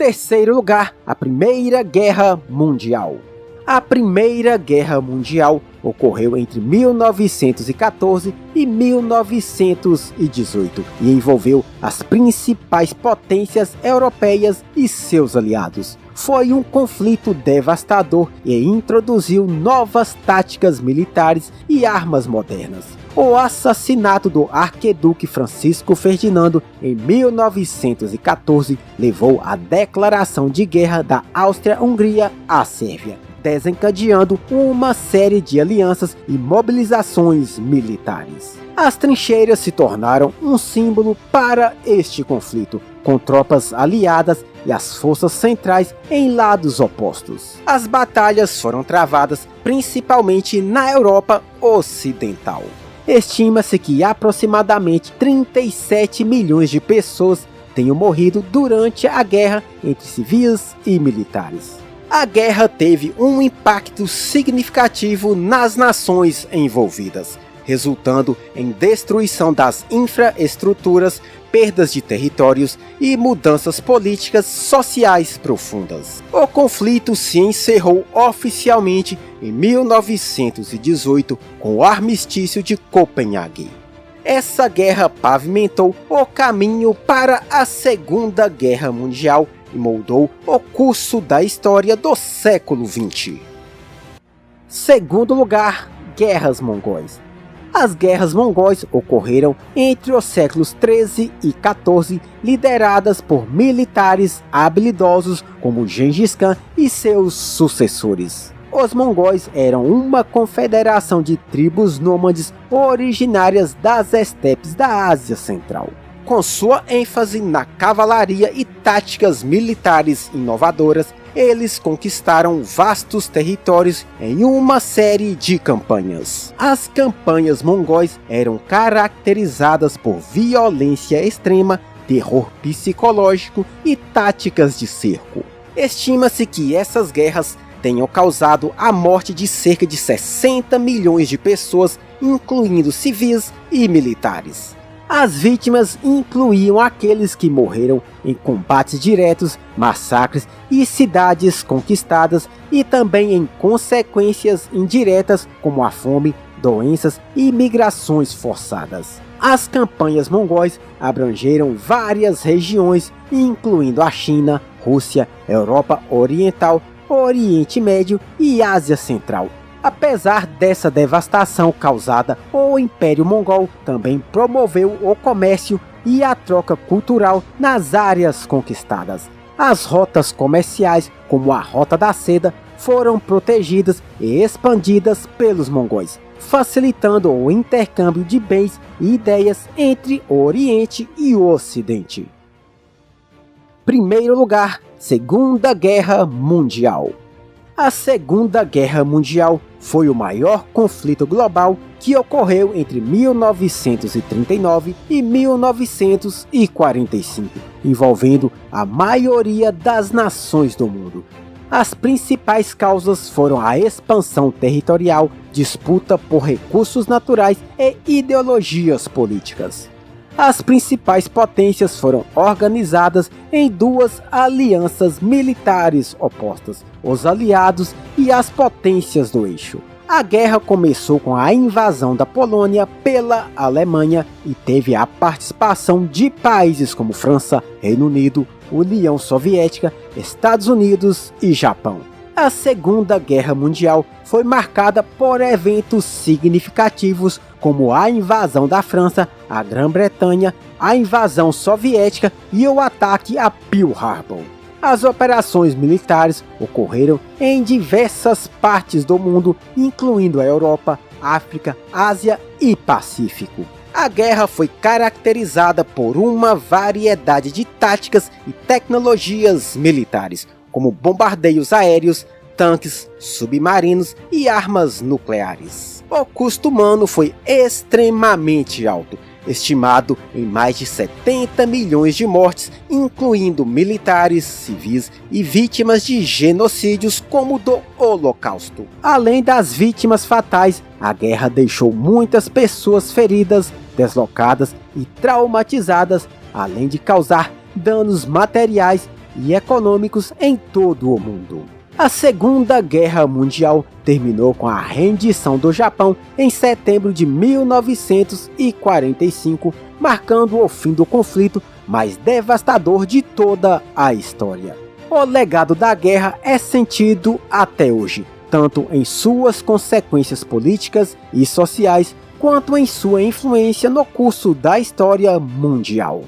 Terceiro lugar, a Primeira Guerra Mundial. A Primeira Guerra Mundial ocorreu entre 1914 e 1918 e envolveu as principais potências europeias e seus aliados. Foi um conflito devastador e introduziu novas táticas militares e armas modernas. O assassinato do arquiduque Francisco Ferdinando em 1914 levou à declaração de guerra da Áustria-Hungria à Sérvia, desencadeando uma série de alianças e mobilizações militares. As trincheiras se tornaram um símbolo para este conflito, com tropas aliadas e as forças centrais em lados opostos. As batalhas foram travadas principalmente na Europa Ocidental. Estima-se que aproximadamente 37 milhões de pessoas tenham morrido durante a guerra entre civis e militares. A guerra teve um impacto significativo nas nações envolvidas, resultando em destruição das infraestruturas, perdas de territórios e mudanças políticas sociais profundas. O conflito se encerrou oficialmente em 1918 com o Armistício de Copenhague. Essa guerra pavimentou o caminho para a Segunda Guerra Mundial e moldou o curso da história do século XX. Segundo lugar, Guerras Mongóis. As guerras mongóis ocorreram entre os séculos 13 e 14, lideradas por militares habilidosos como Gengis Khan e seus sucessores. Os mongóis eram uma confederação de tribos nômades originárias das estepes da Ásia Central. Com sua ênfase na cavalaria e táticas militares inovadoras, eles conquistaram vastos territórios em uma série de campanhas. As campanhas mongóis eram caracterizadas por violência extrema, terror psicológico e táticas de cerco. Estima-se que essas guerras tenham causado a morte de cerca de 60 milhões de pessoas, incluindo civis e militares. As vítimas incluíam aqueles que morreram em combates diretos, massacres e cidades conquistadas, e também em consequências indiretas como a fome, doenças e migrações forçadas. As campanhas mongóis abrangeram várias regiões, incluindo a China, Rússia, Europa Oriental, Oriente Médio e Ásia Central. Apesar dessa devastação causada, o Império Mongol também promoveu o comércio e a troca cultural nas áreas conquistadas. As rotas comerciais, como a Rota da Seda, foram protegidas e expandidas pelos mongóis, facilitando o intercâmbio de bens e ideias entre o Oriente e o Ocidente. Primeiro lugar, Segunda Guerra Mundial. A Segunda Guerra Mundial foi o maior conflito global que ocorreu entre 1939 e 1945, envolvendo a maioria das nações do mundo. As principais causas foram a expansão territorial, disputa por recursos naturais e ideologias políticas. As principais potências foram organizadas em duas alianças militares opostas, os aliados e as potências do eixo. A guerra começou com a invasão da Polônia pela Alemanha e teve a participação de países como França, Reino Unido, União Soviética, Estados Unidos e Japão. A Segunda Guerra Mundial foi marcada por eventos significativos como a invasão da França, a Grã-Bretanha, a invasão soviética e o ataque a Pearl Harbor. As operações militares ocorreram em diversas partes do mundo, incluindo a Europa, África, Ásia e Pacífico. A guerra foi caracterizada por uma variedade de táticas e tecnologias militares, como bombardeios aéreos, tanques, submarinos e armas nucleares. O custo humano foi extremamente alto, estimado em mais de 70 milhões de mortes, incluindo militares, civis e vítimas de genocídios como o do Holocausto. Além das vítimas fatais, a guerra deixou muitas pessoas feridas, deslocadas e traumatizadas, além de causar danos materiais e econômicos em todo o mundo. A Segunda Guerra Mundial terminou com a rendição do Japão em setembro de 1945, marcando o fim do conflito mais devastador de toda a história. O legado da guerra é sentido até hoje, tanto em suas consequências políticas e sociais, quanto em sua influência no curso da história mundial.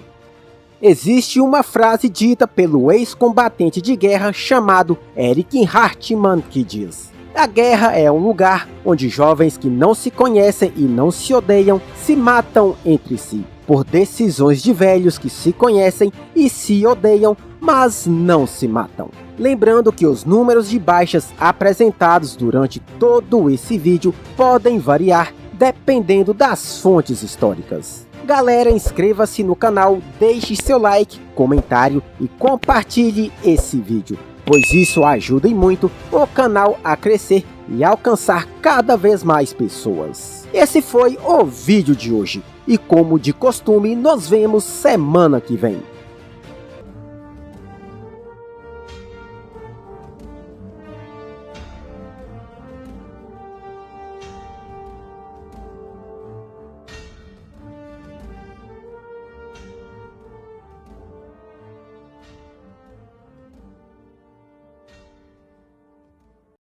Existe uma frase dita pelo ex-combatente de guerra chamado Eric Hartmann que diz: "A guerra é um lugar onde jovens que não se conhecem e não se odeiam se matam entre si, por decisões de velhos que se conhecem e se odeiam, mas não se matam." Lembrando que os números de baixas apresentados durante todo esse vídeo podem variar dependendo das fontes históricas. Galera, inscreva-se no canal, deixe seu like, comentário e compartilhe esse vídeo, pois isso ajuda e muito o canal a crescer e alcançar cada vez mais pessoas. Esse foi o vídeo de hoje e, como de costume, nos vemos semana que vem.